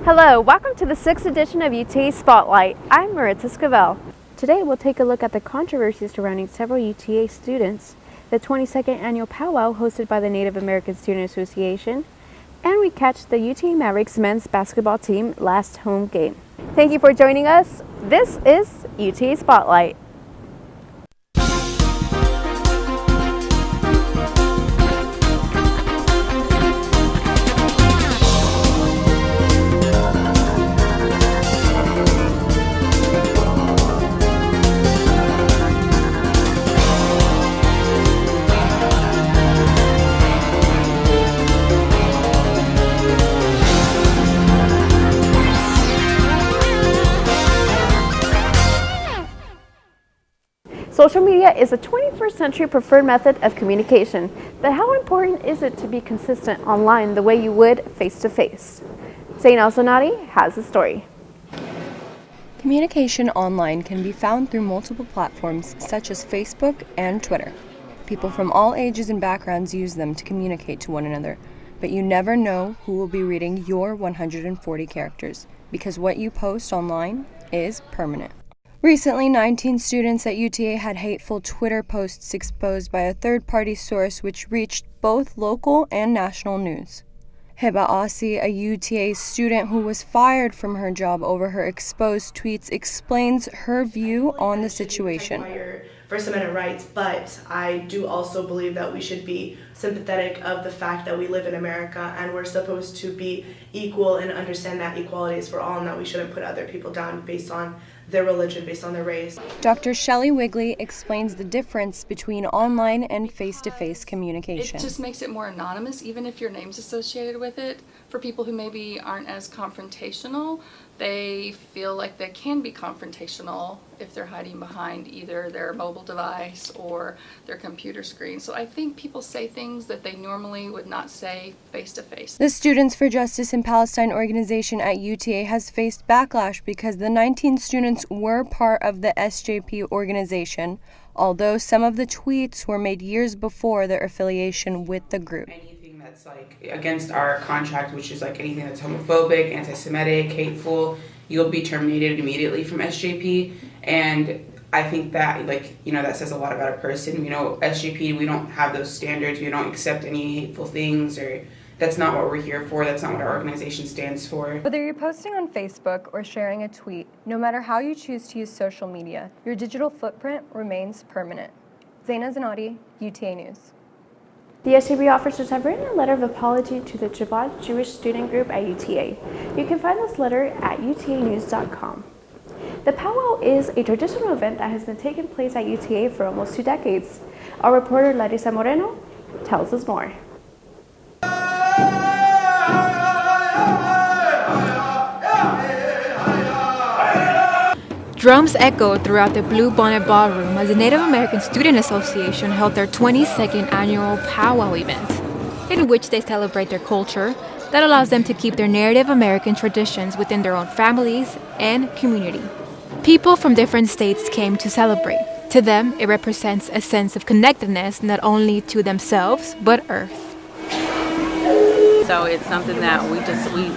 Hello, welcome to the 6th edition of UTA Spotlight. I'm Maritza Scavell. Today we'll take a look at the controversies surrounding several UTA students, the 22nd annual powwow hosted by the Native American Student Association, and we catch the UTA Mavericks men's basketball team last home game. Thank you for joining us. This is UTA Spotlight. Social media is a 21st century preferred method of communication, but how important is it to be consistent online the way you would face-to-face? Zain El-Zanati has the story. Communication online can be found through multiple platforms such as Facebook and Twitter. People from all ages and backgrounds use them to communicate to one another, but you never know who will be reading your 140 characters, because what you post online is permanent. Recently, 19 students at UTA had hateful Twitter posts exposed by a third-party source which reached both local and national news. Heba Asi, a UTA student who was fired from her job over her exposed tweets, explains her view on the situation. First Amendment rights, but I do also believe that we should be sympathetic of the fact that we live in America and we're supposed to be equal and understand that equality is for all and that we shouldn't put other people down based on their religion, based on their race. Dr. Shelley Wigley explains the difference between online and face-to-face communication. It just makes it more anonymous, even if your name's associated with it. For people who maybe aren't as confrontational, they feel like they can be confrontational if they're hiding behind either their mobile device or their computer screen. So I think people say things that they normally would not say face-to-face. The Students for Justice in Palestine organization at UTA has faced backlash because the 19 students were part of the SJP organization, although some of the tweets were made years before their affiliation with the group. That's like against our contract, which is like anything that's homophobic, anti-Semitic, hateful, you'll be terminated immediately from SJP. And I think that that says a lot about a person. SJP, we don't have those standards. We don't accept any hateful things, or that's not what we're here for. That's not what our organization stands for. Whether you're posting on Facebook or sharing a tweet, no matter how you choose to use social media, your digital footprint remains permanent. Zain El-Zanati, UTA News. The SJP officers have written a letter of apology to the Chabad Jewish student group at UTA. You can find this letter at utanews.com. The powwow is a traditional event that has been taking place at UTA for almost 2 decades. Our reporter Larissa Moreno tells us more. Drums echoed throughout the Blue Bonnet Ballroom as the Native American Student Association held their 22nd annual powwow event, in which they celebrate their culture that allows them to keep their Native American traditions within their own families and community. People from different states came to celebrate. To them, it represents a sense of connectedness not only to themselves, but Earth. So it's something that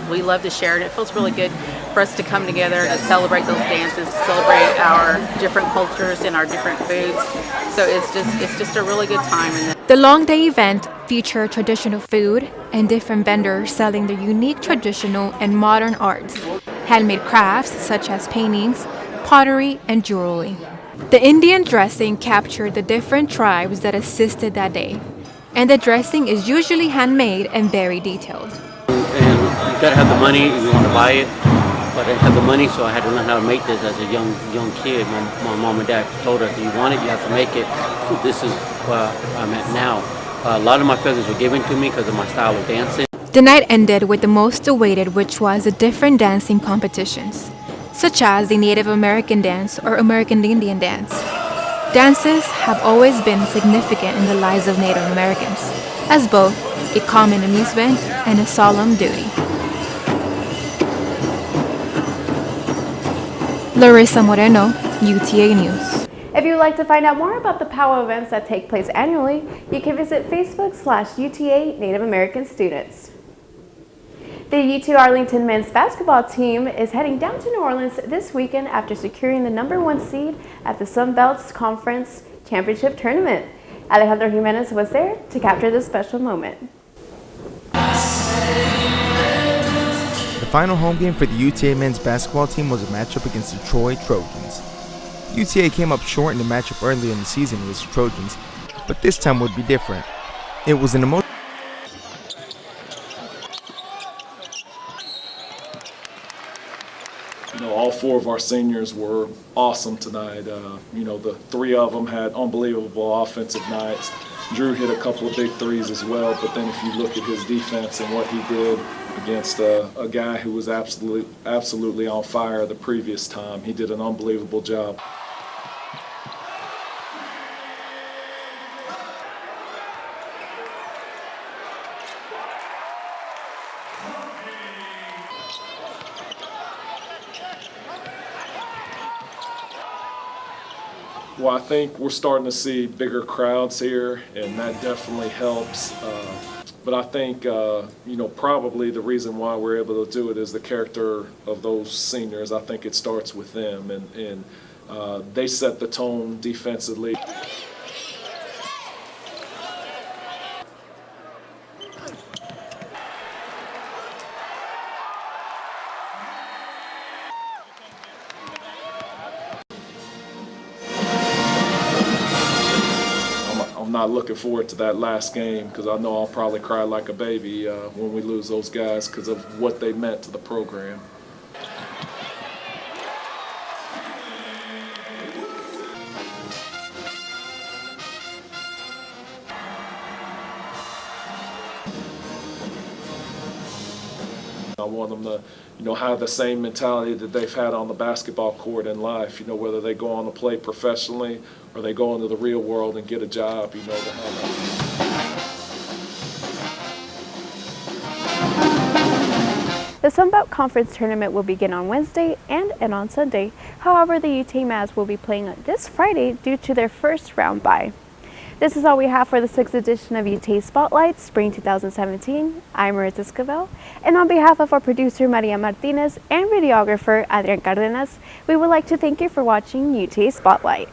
we love to share, and it feels really good for us to come together to celebrate those dances, to celebrate our different cultures and our different foods. So it's just a really good time. The long day event featured traditional food and different vendors selling their unique traditional and modern arts, handmade crafts such as paintings, pottery, and jewelry. The Indian dressing captured the different tribes that assisted that day, and the dressing is usually handmade and very detailed. And you gotta have the money if you want to buy it, but I didn't have the money, so I had to learn how to make this as a young kid. My mom and dad told us, if you want it, you have to make it. This is where I'm at now. A lot of my feathers were given to me because of my style of dancing. The night ended with the most awaited, which was the different dancing competitions, such as the Native American dance or American Indian dance. Dances have always been significant in the lives of Native Americans, as both a common amusement and a solemn duty. Larissa Moreno, UTA News. If you would like to find out more about the powwow events that take place annually, you can visit Facebook/UTA Native American Students. The UT Arlington men's basketball team is heading down to New Orleans this weekend after securing the #1 seed at the Sun Belt's Conference Championship Tournament. Alejandro Jimenez was there to capture this special moment. The final home game for the UTA men's basketball team was a matchup against the Troy Trojans. UTA came up short in the matchup earlier in the season against the Trojans, but this time would be different. It was an emotional. All four of our seniors were awesome tonight. The three of them had unbelievable offensive nights. Drew hit a couple of big threes as well, but then if you look at his defense and what he did against a guy who was absolutely on fire the previous time, he did an unbelievable job. Well, I think we're starting to see bigger crowds here, and that definitely helps. But I think, probably the reason why we're able to do it is the character of those seniors. I think it starts with them, and they set the tone defensively. I'm not looking forward to that last game because I know I'll probably cry like a baby when we lose those guys because of what they meant to the program. I want them to, have the same mentality that they've had on the basketball court in life. Whether they go on to play professionally or they go into the real world and get a job. To have that. The Sun Belt Conference Tournament will begin on Wednesday and on Sunday. However, the UTA Mavs will be playing this Friday due to their first round bye. This is all we have for the 6th edition of UTA Spotlight, Spring 2017. I'm Maritza Esquivel, and on behalf of our producer Maria Martinez and videographer Adrian Cardenas, we would like to thank you for watching UTA Spotlight.